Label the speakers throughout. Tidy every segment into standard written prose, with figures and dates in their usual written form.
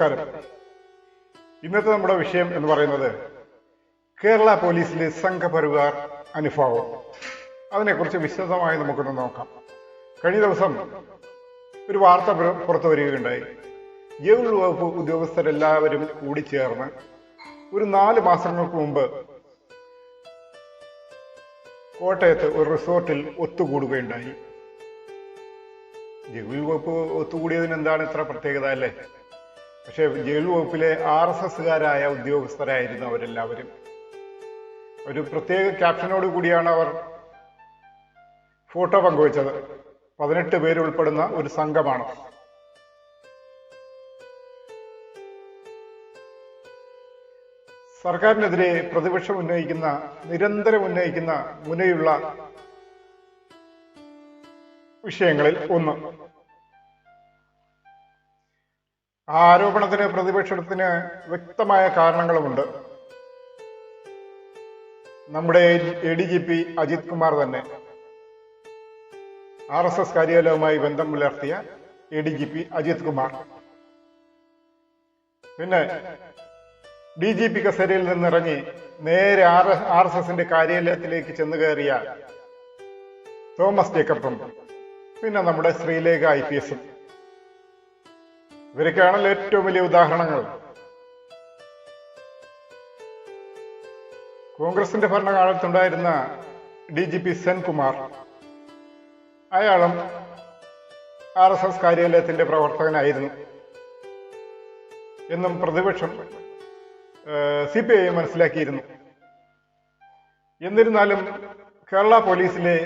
Speaker 1: നമസ്കാരം. ഇന്നത്തെ നമ്മുടെ വിഷയം എന്ന് പറയുന്നത് കേരള പോലീസിലെ സംഘപരിവാർ അനുഭവം. അതിനെക്കുറിച്ച് വിശദമായി നമുക്കൊന്ന് നോക്കാം. കഴിഞ്ഞ ദിവസം ഒരു വാർത്ത പുറത്തു വരികയുണ്ടായി. ജയിൽ വകുപ്പ് ഉദ്യോഗസ്ഥരെല്ലാവരും കൂടിച്ചേർന്ന് ഒരു 4 മാസങ്ങൾക്ക് മുമ്പ് കോട്ടയത്ത് ഒരു റിസോർട്ടിൽ ഒത്തുകൂടുകയുണ്ടായി. ജയിൽ വകുപ്പ് ഒത്തുകൂടിയതിന് എന്താണ് ഇത്ര പ്രത്യേകത അല്ലേ? പക്ഷെ ജയിൽ വകുപ്പിലെ RSSകാരായ ഉദ്യോഗസ്ഥരായിരുന്നു അവരെല്ലാവരും. ഒരു പ്രത്യേക ക്യാപ്ഷനോട് കൂടിയാണ് അവർ ഫോട്ടോ പങ്കുവച്ചത്. 18 പേര് ഉൾപ്പെടുന്ന ഒരു സംഘമാണ്. സർക്കാരിനെതിരെ പ്രതിപക്ഷം നിരന്തരം ഉന്നയിക്കുന്ന മുനയുള്ള വിഷയങ്ങളിൽ ഒന്ന്. ആ ആരോപണത്തിന് പ്രതിപക്ഷത്തിന് വ്യക്തമായ കാരണങ്ങളുമുണ്ട്. നമ്മുടെ ADGP അജിത് കുമാർ തന്നെ, RSS കാര്യാലയവുമായി ബന്ധം പുലർത്തിയ ADGP അജിത് കുമാർ, പിന്നെ DGP കസേരയിൽ നിന്നിറങ്ങി നേരെ RSSന്റെ കാര്യാലയത്തിലേക്ക് ചെന്ന് കയറിയ തോമസ് ജേക്കബും, പിന്നെ നമ്മുടെ ശ്രീലേഖ IPS. ഇവരൊക്കെയാണല്ലോ ഏറ്റവും വലിയ ഉദാഹരണങ്ങൾ. കോൺഗ്രസിന്റെ ഭരണകാലത്തുണ്ടായിരുന്ന DGP സെൻകുമാർ, അയാളും RSS കാര്യാലയത്തിന്റെ പ്രവർത്തകനായിരുന്നു എന്നും പ്രതിപക്ഷം CPI മനസ്സിലാക്കിയിരുന്നു. എന്നിരുന്നാലും കേരള പോലീസിലെ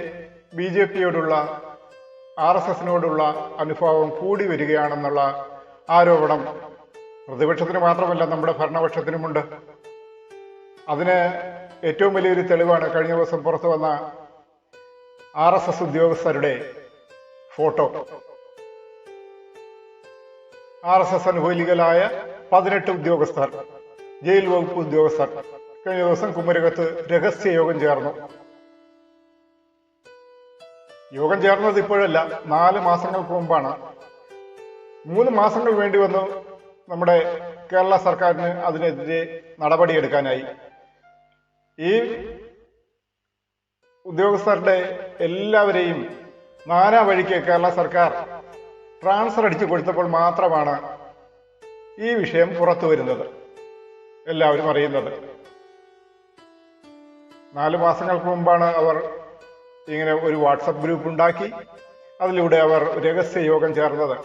Speaker 1: BJPയോടുള്ള RSSനോടുള്ള അനുഭാവം കൂടി വരികയാണെന്നുള്ള ആരോപണം പ്രതിപക്ഷത്തിന് മാത്രമല്ല നമ്മുടെ ഭരണപക്ഷത്തിനുമുണ്ട്. അതിന് ഏറ്റവും വലിയൊരു തെളിവാണ് കഴിഞ്ഞ ദിവസം പുറത്തു വന്ന RSS ഉദ്യോഗസ്ഥരുടെ ഫോട്ടോ. RSS അനുകൂലികളായ 18 ഉദ്യോഗസ്ഥർ, ജയിൽ വകുപ്പ് ഉദ്യോഗസ്ഥർ കഴിഞ്ഞ ദിവസം കുമരകത്ത് രഹസ്യ യോഗം ചേർന്നു. യോഗം ചേർന്നത് ഇപ്പോഴല്ല, 4 മാസങ്ങൾക്ക് മുമ്പാണ്. 3 മാസങ്ങൾ വേണ്ടി വന്നു നമ്മുടെ കേരള സർക്കാരിന് അതിനെതിരെ നടപടിയെടുക്കാനായി. ഈ ഉദ്യോഗസ്ഥരുടെ എല്ലാവരെയും നാനാ വഴിക്ക് കേരള സർക്കാർ ട്രാൻസ്ഫർ അടിച്ചു കൊടുത്തപ്പോൾ മാത്രമാണ് ഈ വിഷയം പുറത്തു വരുന്നത്, എല്ലാവരും അറിയുന്നത്. 4 മാസങ്ങൾക്ക് മുമ്പാണ് അവർ ഇങ്ങനെ ഒരു വാട്സപ്പ് ഗ്രൂപ്പ് ഉണ്ടാക്കി അതിലൂടെ അവർ രഹസ്യ യോഗം ചേർന്നത്.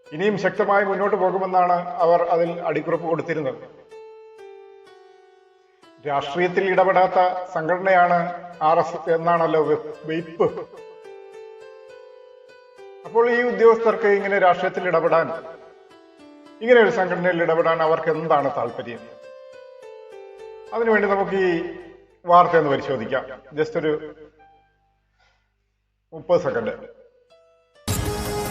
Speaker 1: ഇനിയും ശക്തമായി മുന്നോട്ട് പോകുമെന്നാണ് അവർ അതിൽ അടിക്കുറിപ്പ് കൊടുത്തിരുന്നത്. രാഷ്ട്രീയത്തിൽ ഇടപെടാത്ത സംഘടനയാണ് RSS എന്നാണല്ലോ വെയ്പ്പ്. അപ്പോൾ ഈ ഉദ്യോഗസ്ഥർക്ക് ഇങ്ങനെ രാഷ്ട്രീയത്തിൽ ഇടപെടാൻ, ഇങ്ങനെ ഒരു സംഘടനയിൽ ഇടപെടാൻ അവർക്ക് എന്താണ് താല്പര്യം? അതിനുവേണ്ടി നമുക്ക് ഈ വാർത്ത ഒന്ന് പരിശോധിക്കാം. ജസ്റ്റ് ഒരു 30 സെക്കൻഡ്.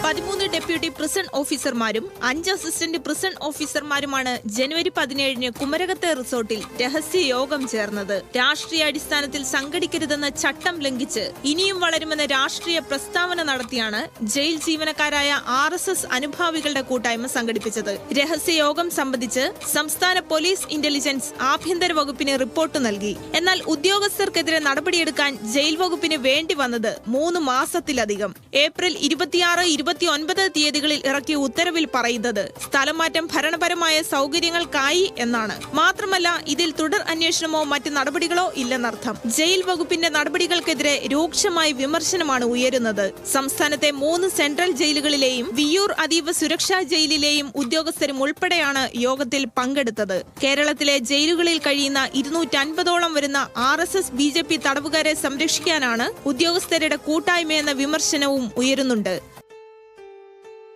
Speaker 2: 13 ഡെപ്യൂട്ടി പ്രിസൺ ഓഫീസർമാരും 5 അസിസ്റ്റന്റ് പ്രിസൺ ഓഫീസർമാരുമാണ് ജനുവരി 17-ന് കുമരകത്തെ റിസോർട്ടിൽ രഹസ്യ യോഗം ചേർന്നത്. രാഷ്ട്രീയ അടിസ്ഥാനത്തിൽ സംഘടിക്കരുതെന്ന ചട്ടം ലംഘിച്ച് ഇനിയും വളരുമെന്ന രാഷ്ട്രീയ പ്രസ്താവന നടത്തിയാണ് ജയിൽ ജീവനക്കാരായ RSS അനുഭാവികളുടെ കൂട്ടായ്മ സംഘടിപ്പിച്ചത്. രഹസ്യ യോഗം സംബന്ധിച്ച് സംസ്ഥാന പോലീസ് ഇന്റലിജൻസ് ആഭ്യന്തര വകുപ്പിന് റിപ്പോർട്ട് നൽകി. എന്നാൽ ഉദ്യോഗസ്ഥർക്കെതിരെ നടപടിയെടുക്കാൻ ജയിൽ വകുപ്പിന് വേണ്ടി വന്നത് 3 മാസത്തിലധികം. ഏപ്രിൽ 26-29 തീയതികളിൽ ഇറക്കിയ ഉത്തരവിൽ പറയുന്നത് സ്ഥലമാറ്റം ഭരണപരമായ സൗകര്യങ്ങൾക്കായി എന്നാണ്. മാത്രമല്ല ഇതിൽ തുടർ അന്വേഷണമോ മറ്റ് നടപടികളോ ഇല്ലെന്നർത്ഥം. ജയിൽ വകുപ്പിന്റെ നടപടികൾക്കെതിരെ രൂക്ഷമായ വിമർശനമാണ് ഉയരുന്നത്. സംസ്ഥാനത്തെ 3 സെൻട്രൽ ജയിലുകളിലെയും വിയ്യൂർ അതീവ സുരക്ഷാ ജയിലിലെയും ഉദ്യോഗസ്ഥരും ഉൾപ്പെടെയാണ് യോഗത്തിൽ പങ്കെടുത്തത്. കേരളത്തിലെ ജയിലുകളിൽ കഴിയുന്ന 250ഓളം വരുന്ന RSS BJP തടവുകാരെ സംരക്ഷിക്കാനാണ് ഉദ്യോഗസ്ഥരുടെ കൂട്ടായ്മയെന്ന വിമർശനവും ഉയരുന്നുണ്ട്.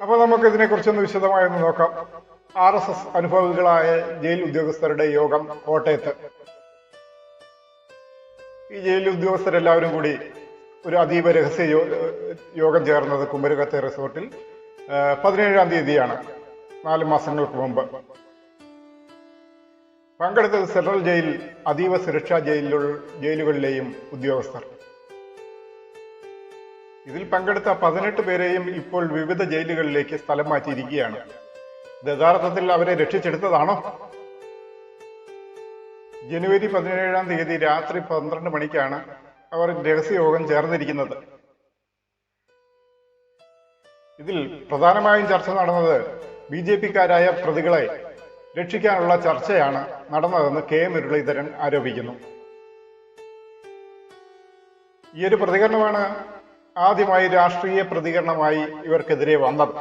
Speaker 1: അപ്പോൾ നമുക്ക് ഇതിനെക്കുറിച്ചൊന്ന് വിശദമായി നോക്കാം. RSS അനുഭാവികളായ ജയിൽ ഉദ്യോഗസ്ഥരുടെ യോഗം കോട്ടയത്ത്. ഈ ജയിൽ ഉദ്യോഗസ്ഥരെല്ലാവരും കൂടി ഒരു അതീവ രഹസ്യ യോഗം ചേർന്നത് കുമരകത്തെ റിസോർട്ടിൽ 17-ാം തീയതിയാണ്, 4 മാസങ്ങൾക്ക് മുമ്പ്. പങ്കെടുത്തത് സെൻട്രൽ ജയിൽ, അതീവ സുരക്ഷാ ജയിലുകളിലെയും ഉദ്യോഗസ്ഥർ. ഇതിൽ പങ്കെടുത്ത 18 പേരെയും ഇപ്പോൾ വിവിധ ജയിലുകളിലേക്ക് സ്ഥലം മാറ്റിയിരിക്കുകയാണ്. ഇത് യഥാർത്ഥത്തിൽ അവരെ രക്ഷിച്ചെടുത്തതാണോ? ജനുവരി 17-ാം തീയതി രാത്രി 12 മണിക്കാണ് അവർ രഹസ്യയോഗം ചേർന്നിരിക്കുന്നത്. ഇതിൽ പ്രധാനമായും ചർച്ച നടന്നത് BJP-ക്കാരായ പ്രതികളെ രക്ഷിക്കാനുള്ള ചർച്ചയാണ് നടന്നതെന്ന് കെ മുരളീധരൻ ആരോപിക്കുന്നു. ഈ ഒരു പ്രതികരണമാണ് ആദ്യമായി രാഷ്ട്രീയ പ്രതികരണമായി ഇവർക്കെതിരെ വന്നത്.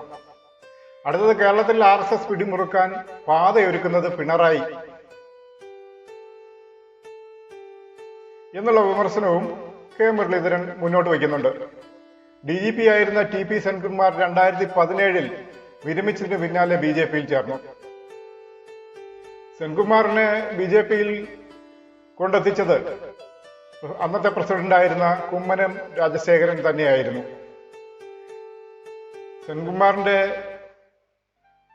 Speaker 1: അടുത്തത് കേരളത്തിൽ RSS പിടിമുറുക്കാൻ പാതയൊരുക്കുന്നത് പിണറായി എന്നുള്ള വിമർശനവും കെ മുരളീധരൻ മുന്നോട്ട് വയ്ക്കുന്നുണ്ട്. DGP ആയിരുന്ന TP സെൻകുമാർ 2017-ൽ വിരമിച്ചതിന് പിന്നാലെ BJP-യിൽ ചേർന്നു. സെൻകുമാറിനെ BJP-യിൽ കൊണ്ടെത്തിച്ചത് അന്നത്തെ പ്രസിഡന്റായിരുന്ന കുമ്മനം രാജശേഖരൻ തന്നെയായിരുന്നു. സെൻകുമാറിന്റെ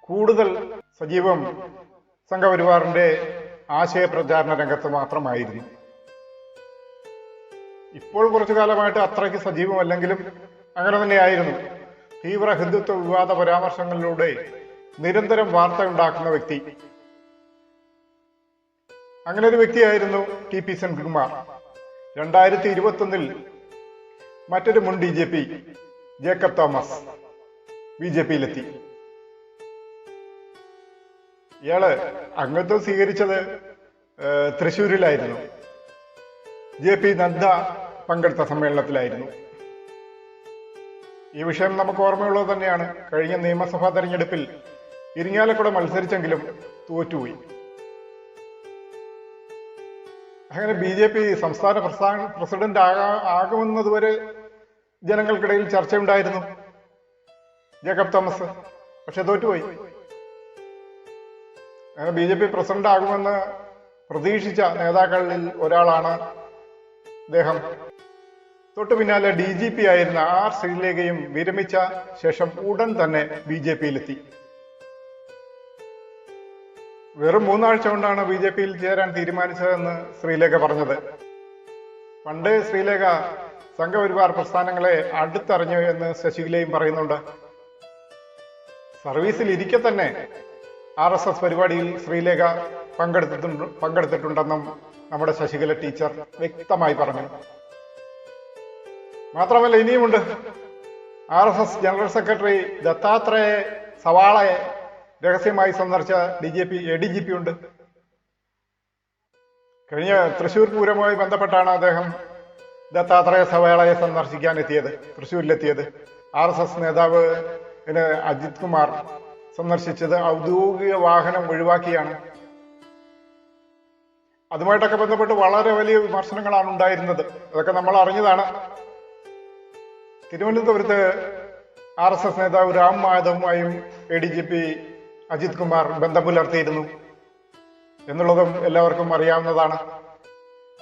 Speaker 1: കൂടുതൽ സജീവം സംഘപരിവാറിന്റെ ആശയപ്രചാരണ രംഗത്ത് മാത്രമായിരുന്നു. ഇപ്പോൾ കുറച്ചു കാലമായിട്ട് അത്രയ്ക്ക് സജീവമല്ലെങ്കിലും അങ്ങനെ തന്നെയായിരുന്നു. തീവ്ര ഹിന്ദുത്വ വിവാദ പരാമർശങ്ങളിലൂടെ നിരന്തരം വാർത്ത ഉണ്ടാക്കുന്ന വ്യക്തി. അങ്ങനെ ഒരു വ്യക്തിയായിരുന്നു TP സെൻകുമാർ. 2021-ൽ മറ്റൊരു മുൻ DGP ജേക്കബ് തോമസ് BJP-യിലെത്തി. ഇയാള് അംഗത്വം സ്വീകരിച്ചത് തൃശ്ശൂരിലായിരുന്നു. JP നദ്ദ പങ്കെടുത്ത സമ്മേളനത്തിലായിരുന്നു. ഈ വിഷയം നമുക്ക് ഓർമ്മയുള്ളത് തന്നെയാണ്. കഴിഞ്ഞ നിയമസഭാ തെരഞ്ഞെടുപ്പിൽ ഇരിങ്ങാലക്കുട മത്സരിച്ചെങ്കിലും തോറ്റുപോയി. അങ്ങനെ BJP സംസ്ഥാന പ്രസിഡന്റ് ആകുമെന്നതുവരെ ജനങ്ങൾക്കിടയിൽ ചർച്ചയുണ്ടായിരുന്നു ജേക്കബ് തോമസ്. പക്ഷെ തോറ്റുപോയി. അങ്ങനെ BJP പ്രസിഡന്റ് ആകുമെന്ന് പ്രതീക്ഷിച്ച നേതാക്കളിൽ ഒരാളാണ് അദ്ദേഹം. തൊട്ടു പിന്നാലെ DGP ആയിരുന്ന R ശ്രീലേഖയും വിരമിച്ച ശേഷം ഉടൻ തന്നെ BJP-യിലെത്തി. വെറും 3 ആഴ്ച കൊണ്ടാണ് BJP-യിൽ ചേരാൻ തീരുമാനിച്ചതെന്ന് ശ്രീലേഖ പറഞ്ഞത്. പണ്ട് ശ്രീലേഖ സംഘപരിവാർ പ്രസ്ഥാനങ്ങളെ അടുത്തറിഞ്ഞു എന്ന് ശശികലയും പറയുന്നുണ്ട്. സർവീസിൽ ഇരിക്കെ തന്നെ RSS പരിപാടിയിൽ ശ്രീലേഖ പങ്കെടുത്തിട്ടുണ്ടെന്നും നമ്മുടെ ശശികല ടീച്ചർ വ്യക്തമായി പറഞ്ഞു. മാത്രമല്ല ഇനിയുമുണ്ട്. RSS ജനറൽ സെക്രട്ടറി ദത്താത്രേയ സവാളയെ രഹസ്യമായി സന്ദർശിച്ച ADGP ഉണ്ട്. കഴിഞ്ഞ തൃശ്ശൂർ പൂരവുമായി ബന്ധപ്പെട്ടാണ് അദ്ദേഹം ദത്താത്രേയ സവാളയെ സന്ദർശിക്കാൻ എത്തിയത്, തൃശ്ശൂരിലെത്തിയത്. RSS നേതാവ് അജിത് കുമാർ സന്ദർശിച്ചത് ഔദ്യോഗിക വാഹനം ഒഴിവാക്കിയാണ്. അതുമായിട്ടൊക്കെ ബന്ധപ്പെട്ട് വളരെ വലിയ വിമർശനങ്ങളാണ് ഉണ്ടായിരുന്നത്. അതൊക്കെ നമ്മൾ അറിഞ്ഞതാണ്. തിരുവനന്തപുരത്ത് RSS നേതാവ് രാം മാധവുമായും ADGP അജിത് കുമാർ ബന്ധം പുലർത്തിയിരുന്നു എന്നുള്ളതും എല്ലാവർക്കും അറിയാവുന്നതാണ്.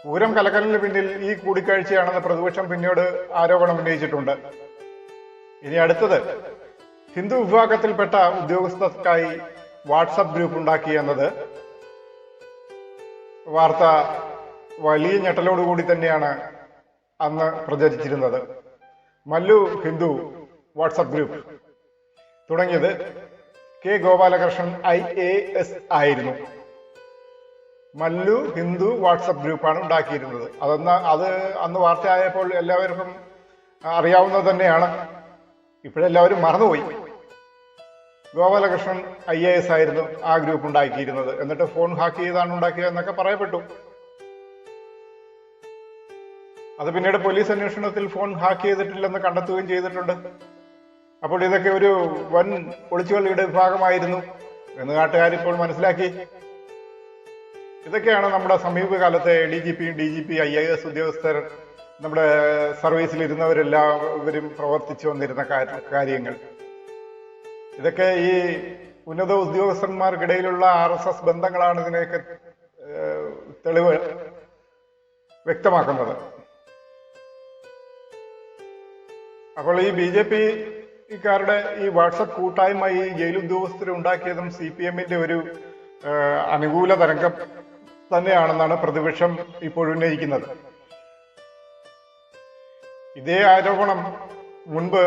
Speaker 1: പൂരം കലക്കലിന് പിന്നിൽ ഈ കൂടിക്കാഴ്ചയാണെന്ന് പ്രതിപക്ഷം പിന്നീട് ആരോപണം ഉന്നയിച്ചിട്ടുണ്ട്. ഇനി അടുത്തത് ഹിന്ദു വിഭാഗത്തിൽപ്പെട്ട ഉദ്യോഗസ്ഥർക്കായി വാട്സപ്പ് ഗ്രൂപ്പ് ഉണ്ടാക്കി എന്നത് വാർത്ത വലിയ ഞെട്ടലോടുകൂടി തന്നെയാണ് അന്ന് പ്രചരിച്ചിരുന്നത്. മല്ലു ഹിന്ദു വാട്സപ്പ് ഗ്രൂപ്പ് തുടങ്ങിയത് K ഗോപാലകൃഷ്ണൻ IAS ആയിരുന്നു. മല്ലു ഹിന്ദു വാട്സപ്പ് ഗ്രൂപ്പാണ് ഉണ്ടാക്കിയിരുന്നത്. അത് അന്ന് വാർത്തയായപ്പോൾ എല്ലാവർക്കും അറിയാവുന്നത് തന്നെയാണ്. ഇപ്പോഴെല്ലാവരും മറന്നുപോയി. ഗോപാലകൃഷ്ണൻ IAS ആയിരുന്നു ആ ഗ്രൂപ്പ് ഉണ്ടാക്കിയിരുന്നത്. എന്നിട്ട് ഫോൺ ഹാക്ക് ചെയ്താണ് ഉണ്ടാക്കിയതെന്നൊക്കെ പറയപ്പെട്ടു. അത് പിന്നീട് പോലീസ് അന്വേഷണത്തിൽ ഫോൺ ഹാക്ക് ചെയ്തിട്ടില്ലെന്ന് കണ്ടെത്തുകയും ചെയ്തിട്ടുണ്ട്. അപ്പോൾ ഇതൊക്കെ ഒരു വൻ ഒളിച്ചുകളിയുടെ വിഭാഗമായിരുന്നു എന്ന് നാട്ടുകാരിപ്പോൾ മനസ്സിലാക്കി. ഇതൊക്കെയാണ് നമ്മുടെ സമീപകാലത്തെ ADGP DGP IAS ഉദ്യോഗസ്ഥർ നമ്മുടെ സർവീസിൽ ഇരുന്നവരെല്ലാവരും പ്രവർത്തിച്ചു വന്നിരുന്ന കാര്യങ്ങൾ. ഇതൊക്കെ ഈ ഉന്നത ഉദ്യോഗസ്ഥന്മാർക്കിടയിലുള്ള RSS ബന്ധങ്ങളാണ് ഇതിനെയൊക്കെ തെളിവ് വ്യക്തമാക്കുന്നത്. അപ്പോൾ ഈ BJP-ക്കാരുടെ ഈ വാട്സപ്പ് കൂട്ടായ്മ ഈ ജയിൽ ഉദ്യോഗസ്ഥർ ഉണ്ടാക്കിയതും CPM-ന്റെ ഒരു അനുകൂല തരംഗം തന്നെയാണെന്നാണ് പ്രതിപക്ഷം ഇപ്പോൾ ഉന്നയിക്കുന്നത്. ഇതേ ആരോപണം മുൻപ്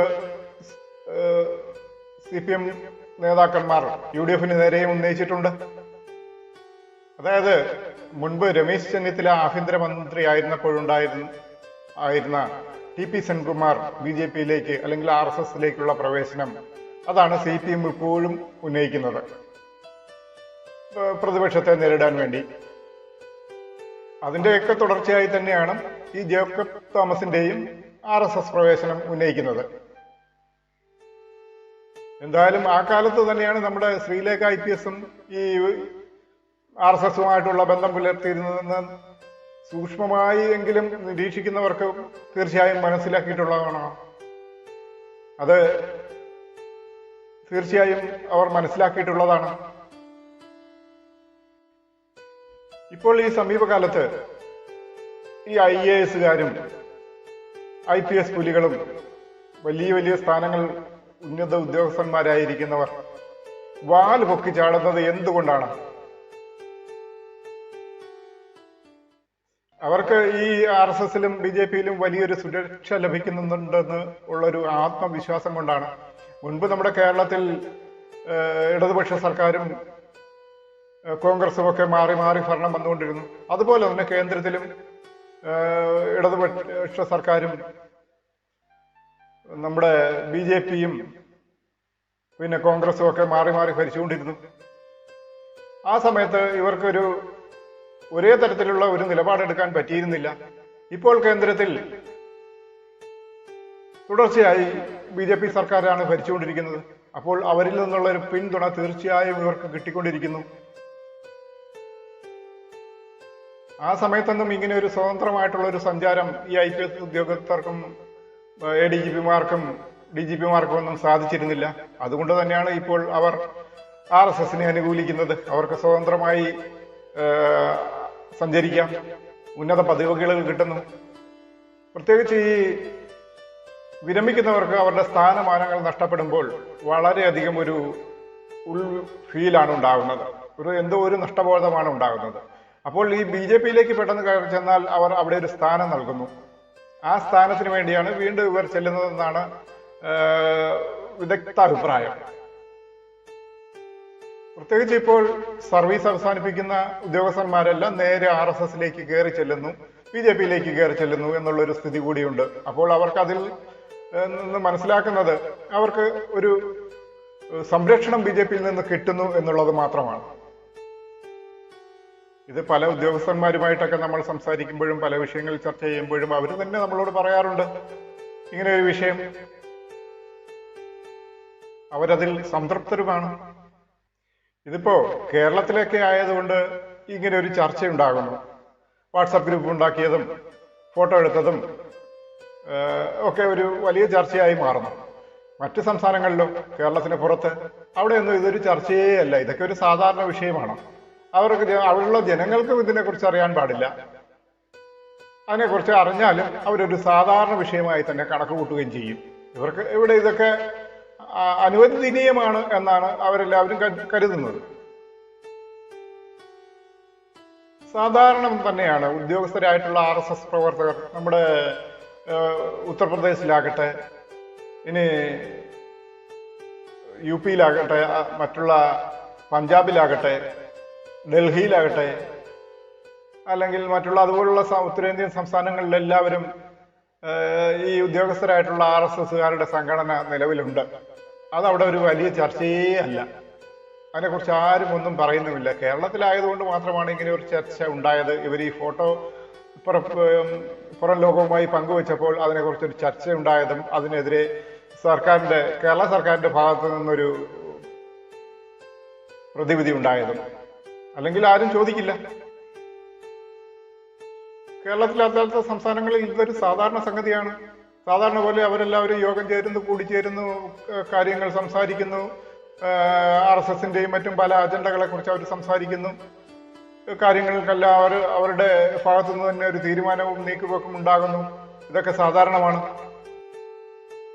Speaker 1: CPM നേതാക്കന്മാർ UDF-ന് നേരെയും ഉന്നയിച്ചിട്ടുണ്ട്. അതായത് മുൻപ് രമേശ് ചെന്നിത്തല ആഭ്യന്തരമന്ത്രി ആയിരുന്ന TP സെൻകുമാർ BJP-യിലേക്ക് അല്ലെങ്കിൽ RSS-ലേക്കുള്ള പ്രവേശനം, അതാണ് CPM ഇപ്പോഴും ഉന്നയിക്കുന്നത് പ്രതിപക്ഷത്തെ നേരിടാൻ വേണ്ടി. അതിന്റെയൊക്കെ തുടർച്ചയായി തന്നെയാണ് ഈ ജേക്കബ് തോമസിന്റെയും RSS പ്രവേശനം ഉന്നയിക്കുന്നത്. എന്തായാലും ആ കാലത്ത് തന്നെയാണ് നമ്മുടെ ശ്രീലേഖ IPS-ഉം ഈ RSS-ഉമായിട്ടുള്ള ബന്ധം പുലർത്തിയിരുന്നതെന്ന് സൂക്ഷ്മമായി എങ്കിലും നിരീക്ഷിക്കുന്നവർക്ക് തീർച്ചയായും മനസ്സിലാക്കിയിട്ടുള്ളതാണ്. അത് തീർച്ചയായും അവർ മനസ്സിലാക്കിയിട്ടുള്ളതാണ്. ഇപ്പോൾ ഈ സമീപകാലത്ത് ഈ IAS-കാരും IPS പുലികളും വലിയ വലിയ സ്ഥാനങ്ങൾ ഉന്നത ഉദ്യോഗസ്ഥന്മാരായിരിക്കുന്നവർ വാൽ പൊക്കി ചാടുന്നത് എന്തുകൊണ്ടാണ്? അവർക്ക് ഈ RSS-ലും BJP-യിലും വലിയൊരു സുരക്ഷ ലഭിക്കുന്നുണ്ടെന്ന് ഉള്ളൊരു ആത്മവിശ്വാസം കൊണ്ടാണ്. മുൻപ് നമ്മുടെ കേരളത്തിൽ ഇടതുപക്ഷ സർക്കാരും കോൺഗ്രസും ഒക്കെ മാറി മാറി ഭരണം വന്നുകൊണ്ടിരുന്നു. അതുപോലെ തന്നെ കേന്ദ്രത്തിലും ഇടതുപക്ഷ സർക്കാരും നമ്മുടെ BJP-യും പിന്നെ കോൺഗ്രസും ഒക്കെ മാറി മാറി ഭരിച്ചുകൊണ്ടിരുന്നു. ആ സമയത്ത് ഇവർക്കൊരു ഒരേ തരത്തിലുള്ള ഒരു നിലപാടെടുക്കാൻ പറ്റിയിരുന്നില്ല. ഇപ്പോൾ കേന്ദ്രത്തിൽ തുടർച്ചയായി BJP സർക്കാരാണ് ഭരിച്ചുകൊണ്ടിരിക്കുന്നത്. അപ്പോൾ അവരിൽ നിന്നുള്ള ഒരു പിന്തുണ തീർച്ചയായും ഇവർക്ക് കിട്ടിക്കൊണ്ടിരിക്കുന്നു. ആ സമയത്തൊന്നും ഇങ്ങനെ ഒരു സ്വതന്ത്രമായിട്ടുള്ള ഒരു സഞ്ചാരം ഈ IPS ഉദ്യോഗസ്ഥർക്കും ADGP-മാർക്കും DGP-മാർക്കും ഒന്നും സാധിച്ചിരുന്നില്ല. അതുകൊണ്ട് തന്നെയാണ് ഇപ്പോൾ അവർ RSS-നെ അനുകൂലിക്കുന്നത്. അവർക്ക് സ്വതന്ത്രമായി സഞ്ചരിക്കാം, ഉന്നത പദവികൾ കിട്ടുന്നു. പ്രത്യേകിച്ച് ഈ വിരമിക്കുന്നവർക്ക് അവരുടെ സ്ഥാനമാനങ്ങൾ നഷ്ടപ്പെടുമ്പോൾ വളരെയധികം ഒരു ഫീലാണ് ഉണ്ടാകുന്നത്, എന്തോ ഒരു നഷ്ടബോധമാണ് ഉണ്ടാകുന്നത്. അപ്പോൾ ഈ BJP-യിലേക്ക് പെട്ടെന്ന് കയറി ചെന്നാൽ അവർ അവിടെ ഒരു സ്ഥാനം നൽകുന്നു. ആ സ്ഥാനത്തിന് വേണ്ടിയാണ് വീണ്ടും ഇവർ ചെല്ലുന്നതെന്നാണ് വിദഗ്ധ അഭിപ്രായം. പ്രത്യേകിച്ച് ഇപ്പോൾ സർവീസ് അവസാനിപ്പിക്കുന്ന ഉദ്യോഗസ്ഥന്മാരെല്ലാം നേരെ RSS-ലേക്ക് കയറി ചെല്ലുന്നു, BJP-യിലേക്ക് കയറി ചെല്ലുന്നു എന്നുള്ളൊരു സ്ഥിതി കൂടിയുണ്ട്. അപ്പോൾ അവർക്ക് അതിൽ നിന്ന് മനസ്സിലാക്കുന്നത് അവർക്ക് ഒരു സംരക്ഷണം BJP-യിൽ നിന്ന് കിട്ടുന്നു എന്നുള്ളത് മാത്രമാണ്. ഇത് പല ഉദ്യോഗസ്ഥന്മാരുമായിട്ടൊക്കെ നമ്മൾ സംസാരിക്കുമ്പോഴും പല വിഷയങ്ങൾ ചർച്ച ചെയ്യുമ്പോഴും അവർ തന്നെ നമ്മളോട് പറയാറുണ്ട് ഇങ്ങനെ ഒരു വിഷയം. അവരതിൽ സംതൃപ്തരുമാണ്. ഇതിപ്പോ കേരളത്തിലൊക്കെ ആയതുകൊണ്ട് ഇങ്ങനെ ഒരു ചർച്ച ഉണ്ടാകുന്നു. വാട്സാപ്പ് ഗ്രൂപ്പ് ഉണ്ടാക്കിയതും ഫോട്ടോ എടുത്തതും ഒക്കെ ഒരു വലിയ ചർച്ചയായി മാറുന്നു. മറ്റ് സംസ്ഥാനങ്ങളിലോ കേരളത്തിന് പുറത്ത് അവിടെയൊന്നും ഇതൊരു ചർച്ചയേ അല്ല. ഇതൊക്കെ ഒരു സാധാരണ വിഷയമാണ്. അവിടെയുള്ള ജനങ്ങൾക്കും ഇതിനെക്കുറിച്ച് അറിയാൻ പാടില്ല. അതിനെക്കുറിച്ച് അറിഞ്ഞാലും അവരൊരു സാധാരണ വിഷയമായി തന്നെ കണക്ക് കൂട്ടുകയും ചെയ്യും. ഇവർക്ക് ഇവിടെ ഇതൊക്കെ അനുവദനീയമാണ് എന്നാണ് അവരെല്ലാവരും കരുതുന്നത്. സാധാരണ തന്നെയാണ് ഉദ്യോഗസ്ഥരായിട്ടുള്ള RSS പ്രവർത്തകർ നമ്മുടെ ഉത്തർപ്രദേശിലാകട്ടെ, ഇനി UP-യിലാകട്ടെ, മറ്റുള്ള പഞ്ചാബിലാകട്ടെ, ഡൽഹിയിലാകട്ടെ, അല്ലെങ്കിൽ മറ്റുള്ള അതുപോലുള്ള ഉത്തരേന്ത്യൻ സംസ്ഥാനങ്ങളിലെല്ലാവരും ഈ ഉദ്യോഗസ്ഥരായിട്ടുള്ള RSS-കാരുടെ സംഘടന നിലവിലുണ്ട്. അതവിടെ ഒരു വലിയ ചർച്ചയേ അല്ല. അതിനെക്കുറിച്ച് ആരും ഒന്നും പറയുന്നുമില്ല. കേരളത്തിലായതുകൊണ്ട് മാത്രമാണ് ഇങ്ങനെ ഒരു ചർച്ച ഉണ്ടായത്. ഇവർ ഈ ഫോട്ടോ പുറം ലോകവുമായി പങ്കുവെച്ചപ്പോൾ അതിനെക്കുറിച്ചൊരു ചർച്ച ഉണ്ടായതും അതിനെതിരെ കേരള സർക്കാരിന്റെ ഭാഗത്തു നിന്നൊരു പ്രതിവിധി ഉണ്ടായതും. അല്ലെങ്കിൽ ആരും ചോദിക്കില്ല. കേരളത്തിലല്ലാത്ത സംസ്ഥാനങ്ങളിൽ ഇതൊരു സാധാരണ സംഗതിയാണ്. സാധാരണ പോലെ അവരെല്ലാവരും യോഗം ചേരുന്നു, കൂടിച്ചേരുന്നു, കാര്യങ്ങൾ സംസാരിക്കുന്നു, RSS-ന്റെയും മറ്റും പല അജണ്ടകളെ കുറിച്ച് അവർ സംസാരിക്കുന്നു. കാര്യങ്ങൾക്കെല്ലാം അവരുടെ ഭാഗത്തുനിന്ന് തന്നെ ഒരു തീരുമാനവും നീക്കുപോക്കും ഉണ്ടാകുന്നു. ഇതൊക്കെ സാധാരണമാണ്.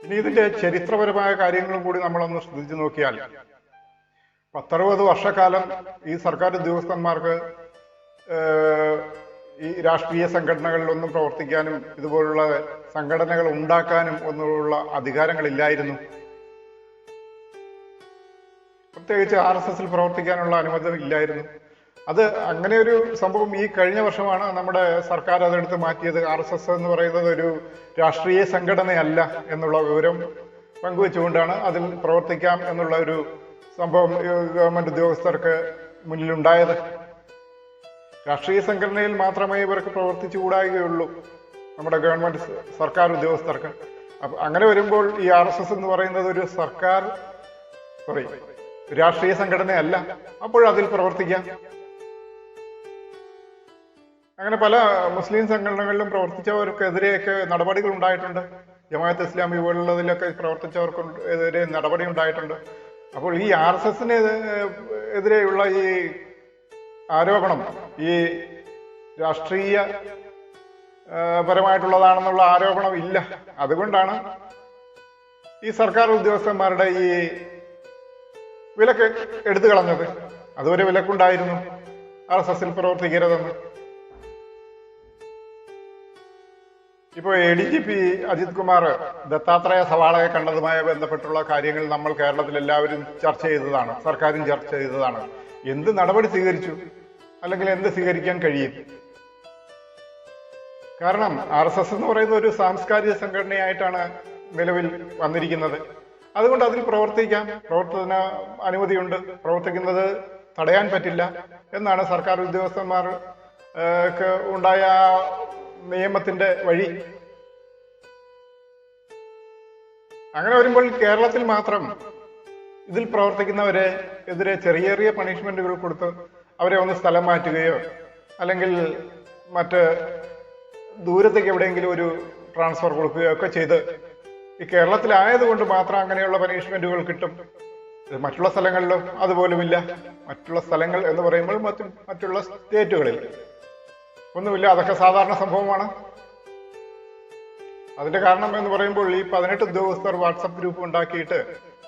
Speaker 1: ഇനി ഇതിന്റെ ചരിത്രപരമായ കാര്യങ്ങളും കൂടി നമ്മളൊന്ന് ശ്രദ്ധിച്ചു നോക്കിയാൽ 10-60 വർഷക്കാലം ഈ സർക്കാർ ഉദ്യോഗസ്ഥന്മാർക്ക് ഈ രാഷ്ട്രീയ സംഘടനകളിലൊന്നും പ്രവർത്തിക്കാനും ഇതുപോലുള്ള സംഘടനകൾ ഉണ്ടാക്കാനും ഒന്നുമുള്ള അധികാരങ്ങളില്ലായിരുന്നു. പ്രത്യേകിച്ച് RSSൽ പ്രവർത്തിക്കാനുള്ള അനുമതി ഇല്ലായിരുന്നു. അത് അങ്ങനെ ഒരു സംഭവം ഈ കഴിഞ്ഞ വർഷമാണ് നമ്മുടെ സർക്കാർ അതെടുത്ത് മാറ്റിയത്. RSS എന്ന് പറയുന്നത് ഒരു രാഷ്ട്രീയ സംഘടനയല്ല എന്നുള്ള വിവരം പങ്കുവെച്ചുകൊണ്ടാണ് അതിൽ പ്രവർത്തിക്കാം എന്നുള്ള ഒരു സംഭവം ഗവൺമെന്റ് ഉദ്യോഗസ്ഥർക്ക് മുന്നിലുണ്ടായത്. രാഷ്ട്രീയ സംഘടനയിൽ മാത്രമേ ഇവർക്ക് പ്രവർത്തിച്ചുകൂടാകുകയുള്ളൂ നമ്മുടെ ഗവൺമെന്റ് സർക്കാർ ഉദ്യോഗസ്ഥർക്ക്. അപ്പൊ അങ്ങനെ വരുമ്പോൾ ഈ RSS എന്ന് പറയുന്നത് ഒരു രാഷ്ട്രീയ സംഘടനയല്ല, അപ്പോൾ അതിൽ പ്രവർത്തിക്കാം. അങ്ങനെ പല മുസ്ലിം സംഘടനകളിലും പ്രവർത്തിച്ചവർക്കെതിരെയൊക്കെ നടപടികൾ ഉണ്ടായിട്ടുണ്ട്. ജമാഅത്ത് ഇസ്ലാമി പോലുള്ളതിലൊക്കെ പ്രവർത്തിച്ചവർക്കെതിരെ നടപടി ഉണ്ടായിട്ടുണ്ട്. അപ്പോൾ ഈ RSSന് എതിരെയുള്ള ഈ ആരോപണം ഈ രാഷ്ട്രീയ പരമായിട്ടുള്ളതാണെന്നുള്ള ആരോപണം ഇല്ല. അതുകൊണ്ടാണ് ഈ സർക്കാർ ഉദ്യോഗസ്ഥന്മാരുടെ ഈ വിലക്ക് എടുത്തു കളഞ്ഞത്. അതുവരെ വിലക്കുണ്ടായിരുന്നു RSSൽ പ്രവർത്തിക്കരുതെന്ന്. ഇപ്പോൾ ADGP അജിത് കുമാർ ദത്താത്രേയ സവാളയെ കണ്ടതുമായി ബന്ധപ്പെട്ടുള്ള കാര്യങ്ങൾ നമ്മൾ കേരളത്തിൽ എല്ലാവരും ചർച്ച ചെയ്തതാണ്, സർക്കാരും ചർച്ച ചെയ്തതാണ്. എന്ത് നടപടി സ്വീകരിച്ചു, അല്ലെങ്കിൽ എന്ത് സ്വീകരിക്കാൻ കഴിയും? കാരണം RSS എന്ന് പറയുന്ന ഒരു സാംസ്കാരിക സംഘടനയായിട്ടാണ് നിലവിൽ വന്നിരിക്കുന്നത്. അതുകൊണ്ട് അതിൽ പ്രവർത്തിക്കാൻ പ്രവർത്തന അനുമതിയുണ്ട്, പ്രവർത്തിക്കുന്നത് തടയാൻ പറ്റില്ല എന്നാണ് സർക്കാർ ഉദ്യോഗസ്ഥന്മാർക്ക് ഉണ്ടായ നിയമത്തിന്റെ വഴി. അങ്ങനെ വരുമ്പോൾ കേരളത്തിൽ മാത്രം ഇതിൽ പ്രവർത്തിക്കുന്നവരെ എതിരെ ചെറിയ ചെറിയ പണിഷ്മെന്റുകൾ കൊടുത്ത് അവരെ ഒന്ന് സ്ഥലം മാറ്റുകയോ അല്ലെങ്കിൽ മറ്റ് ദൂരത്തേക്ക് എവിടെയെങ്കിലും ഒരു ട്രാൻസ്ഫർ കൊടുക്കുകയോ ഒക്കെ ചെയ്ത് ഈ കേരളത്തിലായതുകൊണ്ട് മാത്രം അങ്ങനെയുള്ള പണിഷ്മെന്റുകൾ കിട്ടും. മറ്റുള്ള സ്ഥലങ്ങളിലും അതുപോലുമില്ല. മറ്റുള്ള സ്ഥലങ്ങൾ എന്ന് പറയുമ്പോൾ മറ്റുള്ള സ്റ്റേറ്റുകളിൽ ഒന്നുമില്ല. അതൊക്കെ സാധാരണ സംഭവമാണ്. അതിന്റെ കാരണം എന്ന് പറയുമ്പോൾ ഈ 18 ഉദ്യോഗസ്ഥർ വാട്സപ്പ് ഗ്രൂപ്പ് ഉണ്ടാക്കിയിട്ട്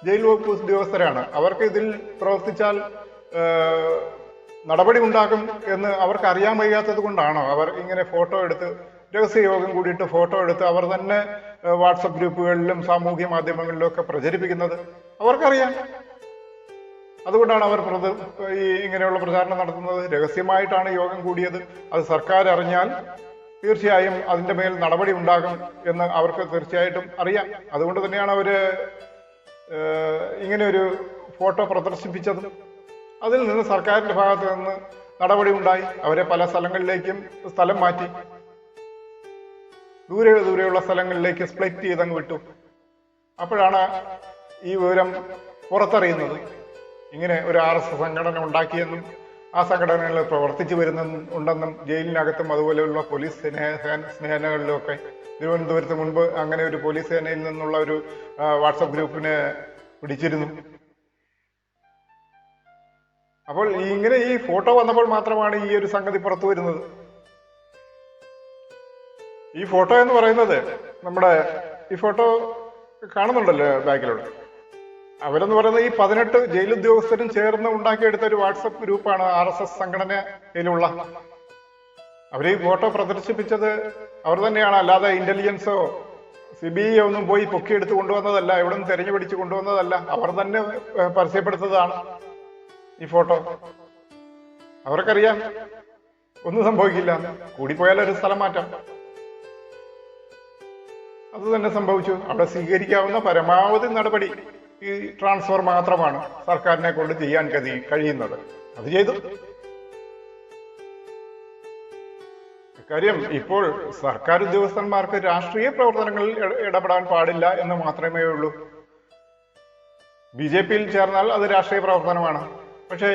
Speaker 1: ജയിൽ വകുപ്പ് ഉദ്യോഗസ്ഥരാണ്. അവർക്ക് ഇതിൽ പ്രവർത്തിച്ചാൽ നടപടി ഉണ്ടാകും എന്ന് അവർക്ക് അറിയാൻ വയ്യാത്തത് കൊണ്ടാണോ അവർ ഇങ്ങനെ ഫോട്ടോ എടുത്ത് രഹസ്യ യോഗം കൂടിയിട്ട് ഫോട്ടോ എടുത്ത് അവർ തന്നെ വാട്സപ്പ് ഗ്രൂപ്പുകളിലും സാമൂഹ്യ മാധ്യമങ്ങളിലും ഒക്കെ പ്രചരിപ്പിക്കുന്നത്? അവർക്കറിയാം. അതുകൊണ്ടാണ് അവർ ഈ ഇങ്ങനെയുള്ള പ്രചാരണം നടത്തുന്നത്. രഹസ്യമായിട്ടാണ് യോഗം കൂടിയത്. അത് സർക്കാർ അറിഞ്ഞാൽ തീർച്ചയായും അതിന്റെ മേൽ നടപടി ഉണ്ടാകും എന്ന് അവർക്ക് തീർച്ചയായിട്ടും അറിയാം. അതുകൊണ്ട് തന്നെയാണ് അവര് ഇങ്ങനെ ഒരു ഫോട്ടോ പ്രദർശിപ്പിച്ചത്. അതിൽ നിന്ന് സർക്കാരിന്റെ ഭാഗത്ത് നിന്ന് നടപടി ഉണ്ടായി. അവരെ പല സ്ഥലങ്ങളിലേക്കും സ്ഥലം മാറ്റി, ദൂരെയുള്ള സ്ഥലങ്ങളിലേക്ക് സ്പ്ലിറ്റ് ചെയ്തങ്ങ് വിട്ടു. അപ്പോഴാണ് ഈ വിവരം പുറത്തറിയുന്നത്. ഇങ്ങനെ ഒരു RSS സംഘടന ഉണ്ടാക്കിയെന്നും ആ സംഘടനകളിൽ പ്രവർത്തിച്ചു ഉണ്ടെന്നും ജയിലിനകത്തും അതുപോലെയുള്ള പോലീസ് സേനകളിലും ഒക്കെ. തിരുവനന്തപുരത്ത് മുൻപ് അങ്ങനെ ഒരു പോലീസ് സേനയിൽ നിന്നുള്ള ഒരു വാട്സപ്പ് ഗ്രൂപ്പിനെ പിടിച്ചിരുന്നു. അപ്പോൾ ഇങ്ങനെ ഈ ഫോട്ടോ വന്നപ്പോൾ മാത്രമാണ് ഈ ഒരു സംഗതി പുറത്തു വരുന്നത്. ഈ ഫോട്ടോ എന്ന് പറയുന്നത് നമ്മുടെ ഈ ഫോട്ടോ കാണുന്നുണ്ടല്ലോ ബാക്കിലുള്ള, അവരെന്ന് പറയുന്നത് ഈ 18 ജയിൽ ഉദ്യോഗസ്ഥരും ചേർന്ന് ഉണ്ടാക്കിയെടുത്ത ഒരു വാട്സപ്പ് ഗ്രൂപ്പാണ് RSS സംഘടനയിലുള്ള. അവർ ഈ ഫോട്ടോ പ്രദർശിപ്പിച്ചത് അവർ തന്നെയാണ്, അല്ലാതെ ഇന്റലിജൻസോ CBI ഒന്നും പോയി പൊക്കിയെടുത്ത് കൊണ്ടുവന്നതല്ല, എവിടെ നിന്ന് തെരഞ്ഞു പിടിച്ച് കൊണ്ടുവന്നതല്ല. അവർ തന്നെ പരസ്യപ്പെടുത്തതാണ് ഈ ഫോട്ടോ. അവർക്കറിയാം ഒന്നും സംഭവിക്കില്ല, കൂടിപ്പോയാൽ ഒരു സ്ഥലം മാറ്റാം. അത് തന്നെ സംഭവിച്ചു. അവിടെ സ്വീകരിക്കാവുന്ന പരമാവധി നടപടി ഈ ട്രാൻസ്ഫർ മാത്രമാണ് സർക്കാരിനെ കൊണ്ട് ചെയ്യാൻ കഴിയുന്നത്. അത് ചെയ്തു. കാര്യം ഇപ്പോൾ സർക്കാർ ഉദ്യോഗസ്ഥന്മാർക്ക് രാഷ്ട്രീയ പ്രവർത്തനങ്ങളിൽ ഇടപെടാൻ പാടില്ല എന്ന് മാത്രമേ ഉള്ളൂ. BJPയിൽ ചേർന്നാൽ അത് രാഷ്ട്രീയ പ്രവർത്തനമാണ്. പക്ഷേ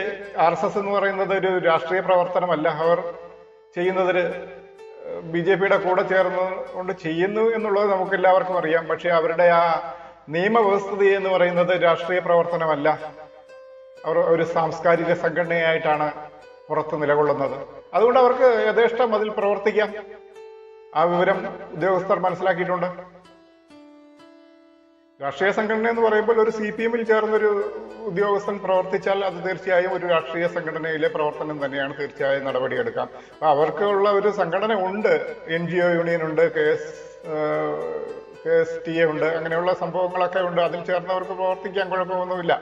Speaker 1: RSS എന്ന് പറയുന്നത് ഒരു രാഷ്ട്രീയ പ്രവർത്തനമല്ല. അവർ ചെയ്യുന്നത് BJPയുടെ കൂടെ ചേർന്ന് കൊണ്ട് ചെയ്യുന്നു എന്നുള്ളത് നമുക്ക് എല്ലാവർക്കും അറിയാം. പക്ഷെ അവരുടെ ആ നിയമവ്യവസ്ഥിതി എന്ന് പറയുന്നത് രാഷ്ട്രീയ പ്രവർത്തനമല്ല. അവർ ഒരു സാംസ്കാരിക സംഘടനയായിട്ടാണ് പുറത്ത് നിലകൊള്ളുന്നത്. അതുകൊണ്ട് അവർക്ക് യഥേഷ്ടം അതിൽ പ്രവർത്തിക്കാം. ആ വിവരം ഉദ്യോഗസ്ഥർ മനസ്സിലാക്കിയിട്ടുണ്ട്. രാഷ്ട്രീയ സംഘടന എന്ന് പറയുമ്പോൾ ഒരു CPMൽ ചേർന്നൊരു ഉദ്യോഗസ്ഥൻ പ്രവർത്തിച്ചാൽ അത് തീർച്ചയായും ഒരു രാഷ്ട്രീയ സംഘടനയിലെ പ്രവർത്തനം തന്നെയാണ്. തീർച്ചയായും നടപടിയെടുക്കാം. അപ്പൊ അവർക്കുള്ള ഒരു സംഘടന ഉണ്ട്, NGO യൂണിയൻ ഉണ്ട്, KSTA ഉണ്ട്, അങ്ങനെയുള്ള സംഭവങ്ങളൊക്കെ ഉണ്ട്. അതിൽ ചേർന്നവർക്ക് പ്രവർത്തിക്കാൻ കുഴപ്പമൊന്നുമില്ല.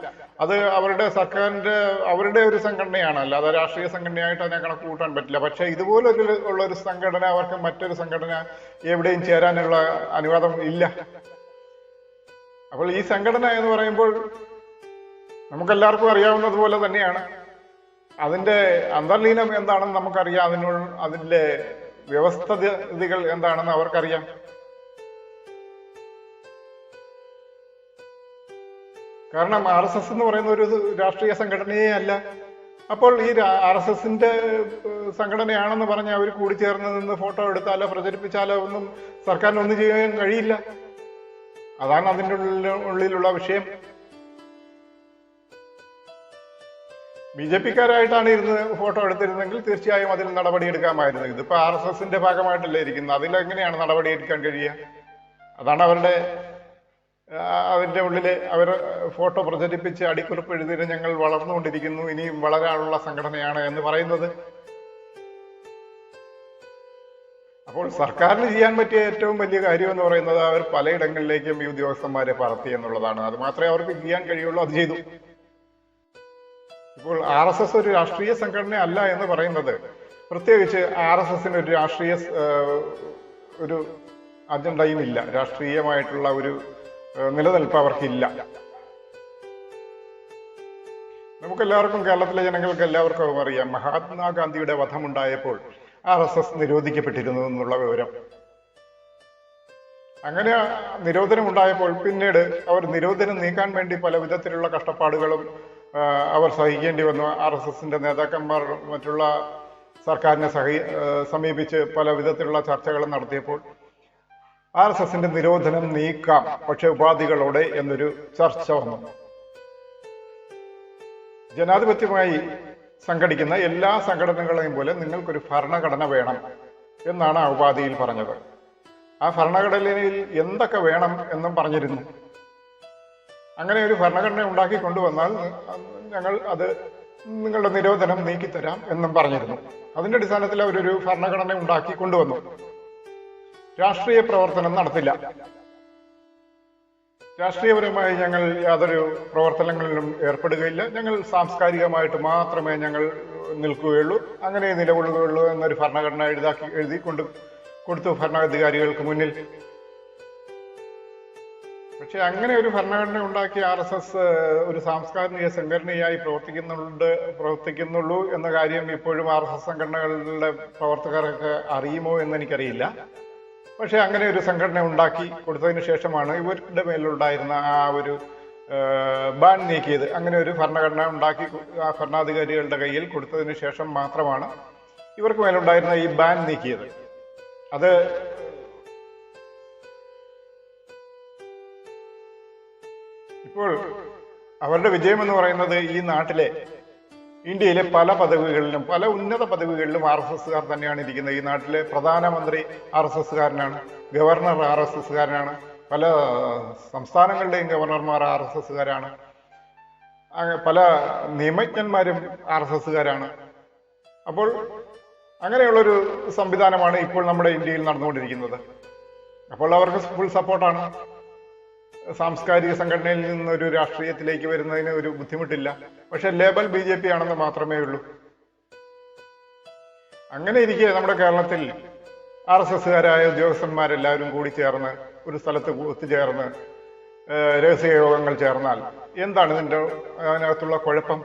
Speaker 1: അത് അവരുടെ സർക്കാരിന്റെ അവരുടെ ഒരു സംഘടനയാണ്, അല്ലാതെ രാഷ്ട്രീയ സംഘടനയായിട്ട് അതിനെ കണക്ക് കൂട്ടാൻ പറ്റില്ല. പക്ഷെ ഇതുപോലൊരു ഉള്ളൊരു സംഘടന അവർക്ക് മറ്റൊരു സംഘടന എവിടെയും ചേരാനുള്ള അനുവാദം ഇല്ല. അപ്പോൾ ഈ സംഘടന എന്ന് പറയുമ്പോൾ നമുക്കെല്ലാവർക്കും അറിയാവുന്നതുപോലെ തന്നെയാണ്. അതിന്റെ അന്തർലീനം എന്താണെന്ന് നമുക്കറിയാം, അതിന്റെ വ്യവസ്ഥിതികൾ എന്താണെന്ന് അവർക്കറിയാം. കാരണം RSS എന്ന് പറയുന്ന ഒരു രാഷ്ട്രീയ സംഘടനയേ അല്ല. അപ്പോൾ ഈ RSSന്റെ സംഘടനയാണെന്ന് പറഞ്ഞ് അവർ കൂടി ചേർന്ന് നിന്ന് ഫോട്ടോ എടുത്താലോ പ്രചരിപ്പിച്ചാലോ ഒന്നും സർക്കാരിന് ഒന്നും ചെയ്യാൻ കഴിയില്ല. അതാണ് അതിൻ്റെ ഉള്ളിലുള്ള വിഷയം. BJP-ക്കാരായിട്ടാണ് ഇരുന്ന് ഫോട്ടോ എടുത്തിരുന്നെങ്കിൽ തീർച്ചയായും അതിൽ നടപടിയെടുക്കാമായിരുന്നു. ഇതിപ്പോ RSSന്റെ ഭാഗമായിട്ടല്ലേ ഇരിക്കുന്നത്, അതിലെങ്ങനെയാണ് നടപടിയെടുക്കാൻ കഴിയുക? അതാണ് അതിന്റെ ഉള്ളില് അവർ ഫോട്ടോ പ്രചരിപ്പിച്ച് അടിക്കുറിപ്പ് എഴുതിയിട്ട് ഞങ്ങൾ വളർന്നുകൊണ്ടിരിക്കുന്നു, ഇനിയും വളരാനുള്ള സംഘടനയാണ് എന്ന് പറയുന്നത്. അപ്പോൾ സർക്കാരിന് ചെയ്യാൻ പറ്റിയ ഏറ്റവും വലിയ കാര്യം എന്ന് പറയുന്നത് അവർ പലയിടങ്ങളിലേക്കും ഈ ഉദ്യോഗസ്ഥന്മാരെ പറത്തി എന്നുള്ളതാണ്. അത് മാത്രമേ അവർക്ക് ചെയ്യാൻ കഴിയുള്ളൂ, അത് ചെയ്തു. ഇപ്പോൾ RSS ഒരു രാഷ്ട്രീയ സംഘടന അല്ല എന്ന് പറയുന്നത്, പ്രത്യേകിച്ച് RSSന് ഒരു രാഷ്ട്രീയ ഒരു അജണ്ടയും ഇല്ല, രാഷ്ട്രീയമായിട്ടുള്ള ഒരു നിലനിൽപ്പ് അവർക്കില്ല. നമുക്കെല്ലാവർക്കും, കേരളത്തിലെ ജനങ്ങൾക്ക് എല്ലാവർക്കും അറിയാം, മഹാത്മാഗാന്ധിയുടെ വധമുണ്ടായപ്പോൾ RSS നിരോധിക്കപ്പെട്ടിരുന്നു എന്നുള്ള വിവരം. അങ്ങനെ നിരോധനം ഉണ്ടായപ്പോൾ പിന്നീട് അവർ നിരോധനം നീക്കാൻ വേണ്ടി പല വിധത്തിലുള്ള കഷ്ടപ്പാടുകളും അവർ സഹിക്കേണ്ടി വന്നു. RSSന്റെ നേതാക്കന്മാർ മറ്റുള്ള സർക്കാരിനെ സമീപിച്ച് പല വിധത്തിലുള്ള ചർച്ചകളും നടത്തിയപ്പോൾ RSSന്റെ നിരോധനം നീക്കാം, പക്ഷെ ഉപാധികളോടെ എന്നൊരു ചർച്ച വന്നു. ജനാധിപത്യമായി സംഘടിക്കുന്ന എല്ലാ സംഘടനകളെയും പോലെ നിങ്ങൾക്കൊരു ഭരണഘടന വേണം എന്നാണ് ആ ഉപാധിയിൽ പറഞ്ഞത്. ആ ഭരണഘടനയിൽ എന്തൊക്കെ വേണം എന്നും പറഞ്ഞിരുന്നു. അങ്ങനെ ഒരു ഭരണഘടന ഉണ്ടാക്കി കൊണ്ടുവന്നാൽ ഞങ്ങൾ അത് നിങ്ങളുടെ നിരോധനം നീക്കിത്തരാം എന്നും പറഞ്ഞിരുന്നു. അതിന്റെ അടിസ്ഥാനത്തിൽ അവരൊരു ഭരണഘടന ഉണ്ടാക്കി കൊണ്ടുവന്നു. രാഷ്ട്രീയ പ്രവർത്തനം നടത്തില്ല. രാഷ്ട്രീയപരമായി ഞങ്ങൾ യാതൊരു പ്രവർത്തനങ്ങളിലും ഏർപ്പെടുകയില്ല, ഞങ്ങൾ സാംസ്കാരികമായിട്ട് മാത്രമേ ഞങ്ങൾ നിൽക്കുകയുള്ളൂ, അങ്ങനെ നിലകൊള്ളുകയുള്ളൂ എന്നൊരു ഭരണഘടന എഴുതി കൊടുത്തു ഭരണാധികാരികൾക്ക് മുന്നിൽ. പക്ഷെ അങ്ങനെ ഒരു ഭരണഘടന ഉണ്ടാക്കി RSS ഒരു സാംസ്കാരിക സംഘടനയായി പ്രവർത്തിക്കുന്നുള്ളൂ എന്ന കാര്യം ഇപ്പോഴും RSS സംഘടനകളുടെ പ്രവർത്തകർക്ക് അറിയുമോ എന്ന് എനിക്കറിയില്ല. പക്ഷെ അങ്ങനെ ഒരു സംഘടന ഉണ്ടാക്കി കൊടുത്തതിന് ശേഷമാണ് ഇവരുടെ മേലുണ്ടായിരുന്ന ആ ഒരു ബാൻ നീക്കിയത്. അങ്ങനെ ഒരു ഭരണഘടന ഉണ്ടാക്കി ആ ഭരണാധികാരികളുടെ കയ്യിൽ കൊടുത്തതിന് ശേഷം മാത്രമാണ് ഇവർക്ക് മേലുണ്ടായിരുന്ന ഈ ബാൻ നീക്കിയത്. അത് ഇപ്പോൾ അവരുടെ വിജയം എന്ന് പറയുന്നത് ഈ നാട്ടിലെ, ഇന്ത്യയിലെ പല പദവികളിലും, പല ഉന്നത പദവികളിലും RSSകാർ തന്നെയാണ് ഇരിക്കുന്നത്. ഈ നാട്ടിലെ പ്രധാനമന്ത്രി RSSകാരനാണ്, ഗവർണർ RSSകാരനാണ്, പല സംസ്ഥാനങ്ങളുടെയും ഗവർണർമാർ RSSകാരാണ്, പല നിയമജ്ഞന്മാരും RSSകാരാണ്. അപ്പോൾ അങ്ങനെയുള്ളൊരു സംവിധാനമാണ് ഇപ്പോൾ നമ്മുടെ ഇന്ത്യയിൽ നടന്നുകൊണ്ടിരിക്കുന്നത്. അപ്പോൾ അവർക്ക് ഫുൾ സപ്പോർട്ടാണ്. സാംസ്കാരിക സംഘടനയിൽ നിന്നൊരു രാഷ്ട്രീയത്തിലേക്ക് വരുന്നതിന് ഒരു ബുദ്ധിമുട്ടില്ല. പക്ഷെ ലേബൽ BJP ആണെന്ന് മാത്രമേ ഉള്ളൂ. അങ്ങനെ ഇരിക്കെ നമ്മുടെ കേരളത്തിൽ RSSകാരായ ഉദ്യോഗസ്ഥന്മാരെല്ലാവരും കൂടി ചേർന്ന് ഒരു സ്ഥലത്ത് ഒത്തുചേർന്ന് രഹസ്യ യോഗങ്ങൾ ചേർന്നാൽ എന്താണ് അതിനകത്തുള്ള കുഴപ്പം?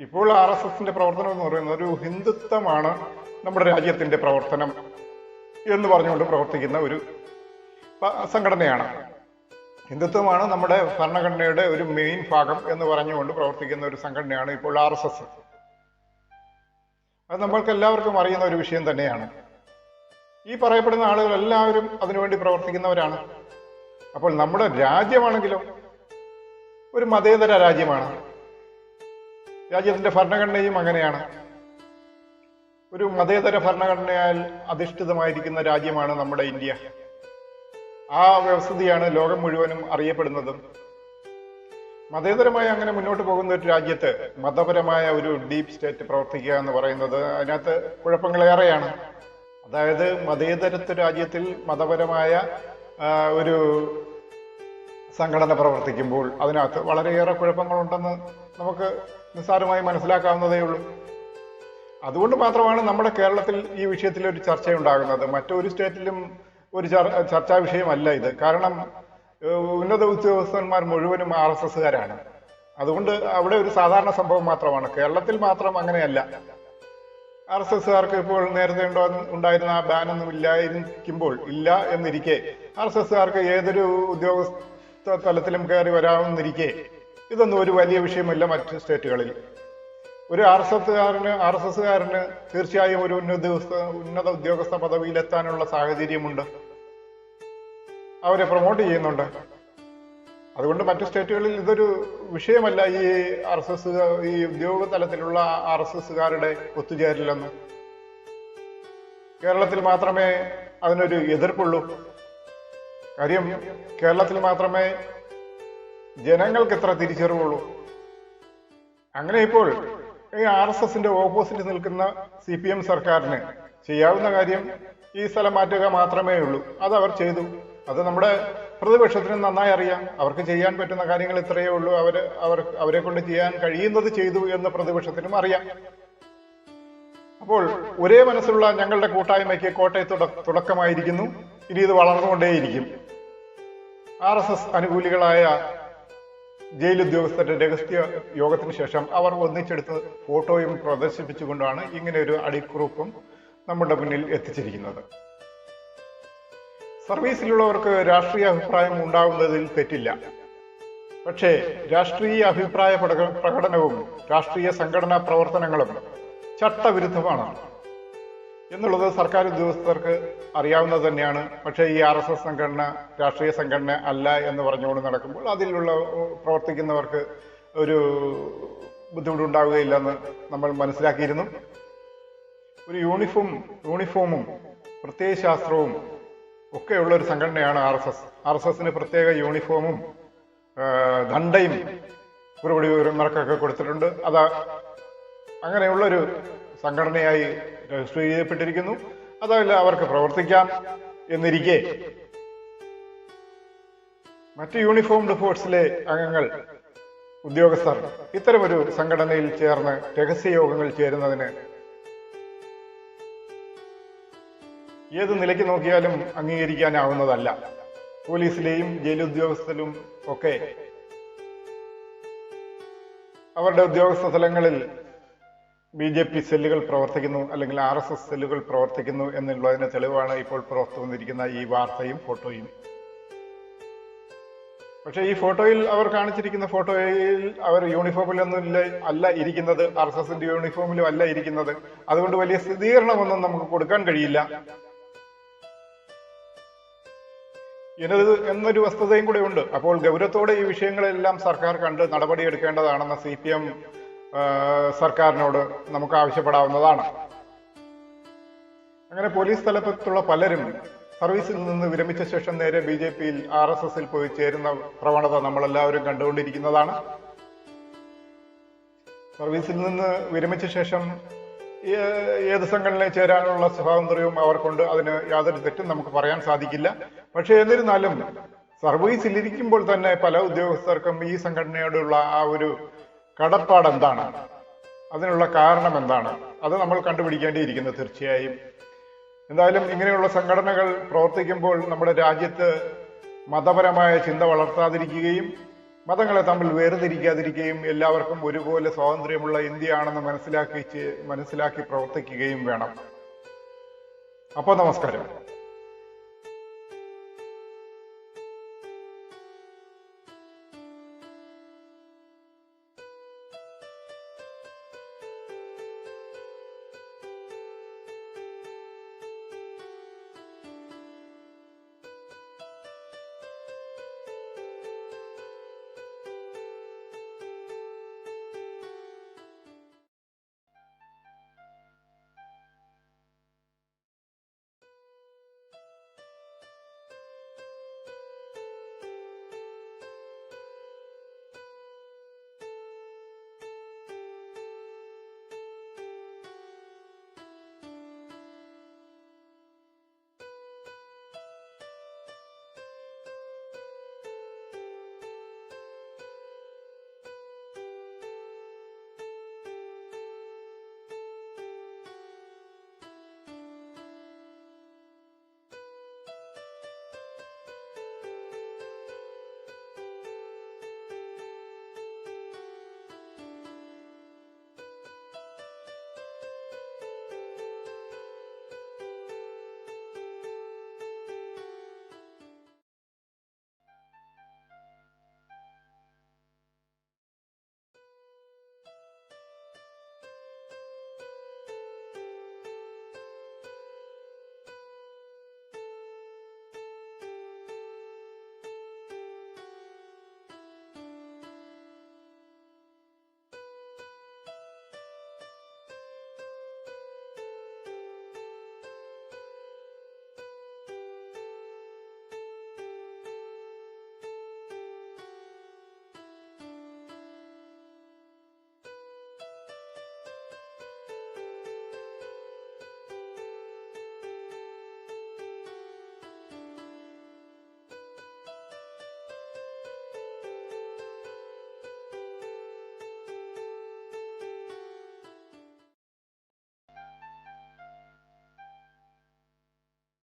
Speaker 1: ഇപ്പോൾ RSSന്റെ പ്രവർത്തനം എന്ന് പറയുന്നത് ഒരു ഹിന്ദുത്വമാണ് നമ്മുടെ രാജ്യത്തിന്റെ പ്രവർത്തനം എന്ന് പറഞ്ഞുകൊണ്ട് പ്രവർത്തിക്കുന്ന ഒരു സംഘടനയാണ്. ഹിന്ദുത്വമാണ് നമ്മുടെ ഭരണഘടനയുടെ ഒരു മെയിൻ ഭാഗം എന്ന് പറഞ്ഞുകൊണ്ട് പ്രവർത്തിക്കുന്ന ഒരു സംഘടനയാണ് ഇപ്പോൾ RSS. അത് നമ്മൾക്ക് എല്ലാവർക്കും അറിയുന്ന ഒരു വിഷയം തന്നെയാണ്. ഈ പറയപ്പെടുന്ന ആളുകൾ എല്ലാവരും അതിനുവേണ്ടി പ്രവർത്തിക്കുന്നവരാണ്. അപ്പോൾ നമ്മുടെ രാജ്യമാണെങ്കിലോ ഒരു മതേതര രാജ്യമാണ്. രാജ്യത്തിന്റെ ഭരണഘടനയും അങ്ങനെയാണ്. ഒരു മതേതര ഭരണഘടനയാൽ അധിഷ്ഠിതമായിരിക്കുന്ന രാജ്യമാണ് നമ്മുടെ ഇന്ത്യ. ആ വ്യവസ്ഥിതിയാണ് ലോകം മുഴുവനും അറിയപ്പെടുന്നതും. മതേതരമായി അങ്ങനെ മുന്നോട്ട് പോകുന്ന ഒരു രാജ്യത്ത് മതപരമായ ഒരു ഡീപ് സ്റ്റേറ്റ് പ്രവർത്തിക്കുക എന്ന് പറയുന്നത് അതിനകത്ത് കുഴപ്പങ്ങളേറെയാണ്. അതായത് മതേതരത്വ രാജ്യത്തിൽ മതപരമായ ഒരു സംഘടന പ്രവർത്തിക്കുമ്പോൾ അതിനകത്ത് വളരെയേറെ കുഴപ്പങ്ങളുണ്ടെന്ന് നമുക്ക് നിസ്സാരമായി മനസ്സിലാക്കാവുന്നതേ ഉള്ളൂ. അതുകൊണ്ട് മാത്രമാണ് നമ്മുടെ കേരളത്തിൽ ഈ വിഷയത്തിൽ ഒരു ചർച്ചയുണ്ടാകുന്നത്. മറ്റൊരു സ്റ്റേറ്റിലും ഒരു ചർച്ചാ വിഷയമല്ല ഇത്. കാരണം ഉന്നത ഉദ്യോഗസ്ഥന്മാർ മുഴുവനും RSSകാരാണ്. അതുകൊണ്ട് അവിടെ ഒരു സാധാരണ സംഭവം മാത്രമാണ്. കേരളത്തിൽ മാത്രം അങ്ങനെയല്ല. RSSകാർക്ക് ഇപ്പോൾ നേരത്തെ ഉണ്ടായിരുന്ന ആ ബാനൊന്നും ഇല്ല എന്നിരിക്കെ RSSകാർക്ക് ഏതൊരു ഉദ്യോഗസ്ഥ തലത്തിലും കയറി വരാമെന്നിരിക്കെ ഇതൊന്നും ഒരു വലിയ വിഷയമല്ല മറ്റ് സ്റ്റേറ്റുകളിൽ. ഒരു RSSകാരന് തീർച്ചയായും ഒരു ഉന്നത ഉദ്യോഗസ്ഥ പദവിയിലെത്താനുള്ള സാഹചര്യമുണ്ട്. അവരെ പ്രൊമോട്ട് ചെയ്യുന്നുണ്ട്. അതുകൊണ്ട് മറ്റു സ്റ്റേറ്റുകളിൽ ഇതൊരു വിഷയമല്ല. ഈ ഉദ്യോഗ തലത്തിലുള്ള RSSകാരുടെ ഒത്തുചേരലെന്ന്. കേരളത്തിൽ മാത്രമേ അതിനൊരു എതിർപ്പുള്ളൂ. കാര്യം കേരളത്തിൽ മാത്രമേ ജനങ്ങൾക്ക് എത്ര തിരിച്ചറിവുള്ളൂ. അങ്ങനെ ഇപ്പോൾ ഈ RSSന്റെ ഓപ്പോസിറ്റ് നിൽക്കുന്ന CPM സർക്കാരിന് ചെയ്യാവുന്ന കാര്യം ഈ സ്ഥലം മാറ്റുക മാത്രമേ ഉള്ളൂ. അത് അവർ ചെയ്തു. അത് നമ്മുടെ പ്രതിപക്ഷത്തിന് നന്നായി അറിയാം. അവർക്ക് ചെയ്യാൻ പറ്റുന്ന കാര്യങ്ങൾ ഇത്രയേ ഉള്ളൂ. അവരെ കൊണ്ട് ചെയ്യാൻ കഴിയുന്നത് ചെയ്തു എന്ന് പ്രതിപക്ഷത്തിനും അറിയാം. അപ്പോൾ ഒരേ മനസ്സുള്ള ഞങ്ങളുടെ കൂട്ടായ്മയ്ക്ക് കോട്ടയത്ത് തുടക്കമായിരിക്കുന്നു. ഇനി ഇത് വളർന്നുകൊണ്ടേയിരിക്കും. RSS അനുകൂലികളായ ജയിൽ ഉദ്യോഗസ്ഥരുടെ രഹസ്യ യോഗത്തിന് ശേഷം അവർ ഒന്നിച്ചെടുത്ത് ഫോട്ടോയും പ്രദർശിപ്പിച്ചുകൊണ്ടാണ് ഇങ്ങനെ ഒരു അടിക്കുറിപ്പും നമ്മുടെ മുന്നിൽ എത്തിച്ചിരിക്കുന്നത്. സർവീസിലുള്ളവർക്ക് രാഷ്ട്രീയ അഭിപ്രായം ഉണ്ടാകുന്നതിൽ തെറ്റില്ല. പക്ഷേ രാഷ്ട്രീയ അഭിപ്രായ പ്രകടനവും രാഷ്ട്രീയ സംഘടനാ പ്രവർത്തനങ്ങളും ചട്ടവിരുദ്ധമാണ് എന്നുള്ളത് സർക്കാർ ഉദ്യോഗസ്ഥർക്ക് അറിയാവുന്നത് തന്നെയാണ്. പക്ഷേ ഈ RSS സംഘടന രാഷ്ട്രീയ സംഘടന അല്ല എന്ന് പറഞ്ഞുകൊണ്ട് നടക്കുമ്പോൾ അതിലുള്ള പ്രവർത്തിക്കുന്നവർക്ക് ഒരു ബുദ്ധിമുട്ടുണ്ടാവുകയില്ലെന്ന് നമ്മൾ മനസ്സിലാക്കിയിരുന്നു. ഒരു യൂണിഫോമും പ്രത്യയശാസ്ത്രവും ഒക്കെയുള്ള ഒരു സംഘടനയാണ് RSSന് പ്രത്യേക യൂണിഫോമും ദണ്ഡയും പുറപ്പെടുവിവരന്മാർക്കൊക്കെ കൊടുത്തിട്ടുണ്ട്. അങ്ങനെയുള്ളൊരു സംഘടനയായി രജിസ്റ്റർ ചെയ്യപ്പെട്ടിരിക്കുന്നു. അതല്ല അവർക്ക് പ്രവർത്തിക്കാം എന്നിരിക്കെ മറ്റ് യൂണിഫോംഡ് ഫോഴ്സിലെ അംഗങ്ങൾ ഉദ്യോഗസ്ഥർ ഇത്തരമൊരു സംഘടനയിൽ ചേർന്ന് രഹസ്യയോഗങ്ങൾ ചേരുന്നതിന് ഏത് നിലയ്ക്ക് നോക്കിയാലും അംഗീകരിക്കാനാവുന്നതല്ല. പോലീസിലെയും ജയിലുദ്യോഗസ്ഥരും ഒക്കെ അവരുടെ ഉദ്യോഗസ്ഥ തലങ്ങളിൽ BJP സെല്ലുകൾ പ്രവർത്തിക്കുന്നു, അല്ലെങ്കിൽ RSS സെല്ലുകൾ പ്രവർത്തിക്കുന്നു എന്നുള്ളതിന് തെളിവാണ് ഇപ്പോൾ പുറത്തു വന്നിരിക്കുന്ന ഈ വാർത്തയും ഫോട്ടോയും. പക്ഷെ ഈ ഫോട്ടോയിൽ അവർ കാണിച്ചിരിക്കുന്ന ഫോട്ടോയിൽ അവർ യൂണിഫോമിലൊന്നും അല്ല ഇരിക്കുന്നത്, RSSന്റെ യൂണിഫോമിലും അല്ല ഇരിക്കുന്നത്. അതുകൊണ്ട് വലിയ സ്ഥിരീകരണമൊന്നും നമുക്ക് കൊടുക്കാൻ കഴിയില്ല എന്നൊരു വസ്തുതയും കൂടെ ഉണ്ട്. അപ്പോൾ ഗൗരവത്തോടെ ഈ വിഷയങ്ങളെല്ലാം സർക്കാർ കണ്ട് നടപടിയെടുക്കേണ്ടതാണെന്ന് CPM സർക്കാരിനോട് നമുക്ക് ആവശ്യപ്പെടാവുന്നതാണ്. അങ്ങനെ പോലീസ് തലപ്പത്തുള്ള പലരും സർവീസിൽ നിന്ന് വിരമിച്ച ശേഷം നേരെ BJPയിൽ RSSൽ പോയി ചേരുന്ന പ്രവണത നമ്മളെല്ലാവരും കണ്ടുകൊണ്ടിരിക്കുന്നതാണ്. സർവീസിൽ നിന്ന് വിരമിച്ച ശേഷം ഏത് സംഘടനയിൽ ചേരാനുള്ള സ്വാതന്ത്ര്യവും അവർക്കുണ്ട്. അതിന് യാതൊരു തെറ്റും നമുക്ക് പറയാൻ സാധിക്കില്ല. പക്ഷെ എന്നിരുന്നാലും സർവീസിലിരിക്കുമ്പോൾ തന്നെ പല ഉദ്യോഗസ്ഥർക്കും ഈ സംഘടനയോടുള്ള ആ ഒരു കടപ്പാട് എന്താണ്, അതിനുള്ള കാരണം എന്താണ്, അത് നമ്മൾ കണ്ടുപിടിക്കേണ്ടിയിരിക്കുന്നു തീർച്ചയായും. എന്തായാലും ഇങ്ങനെയുള്ള സംഘടനകൾ പ്രവർത്തിക്കുമ്പോൾ നമ്മുടെ രാജ്യത്ത് മതപരമായ ചിന്ത വളർത്താതിരിക്കുകയും മതങ്ങളെ തമ്മിൽ വേർതിരിക്കാതിരിക്കുകയും എല്ലാവർക്കും ഒരുപോലെ സ്വാതന്ത്ര്യമുള്ള ഇന്ത്യയാണെന്ന് മനസ്സിലാക്കി പ്രവർത്തിക്കുകയും വേണം. അപ്പോൾ നമസ്കാരം.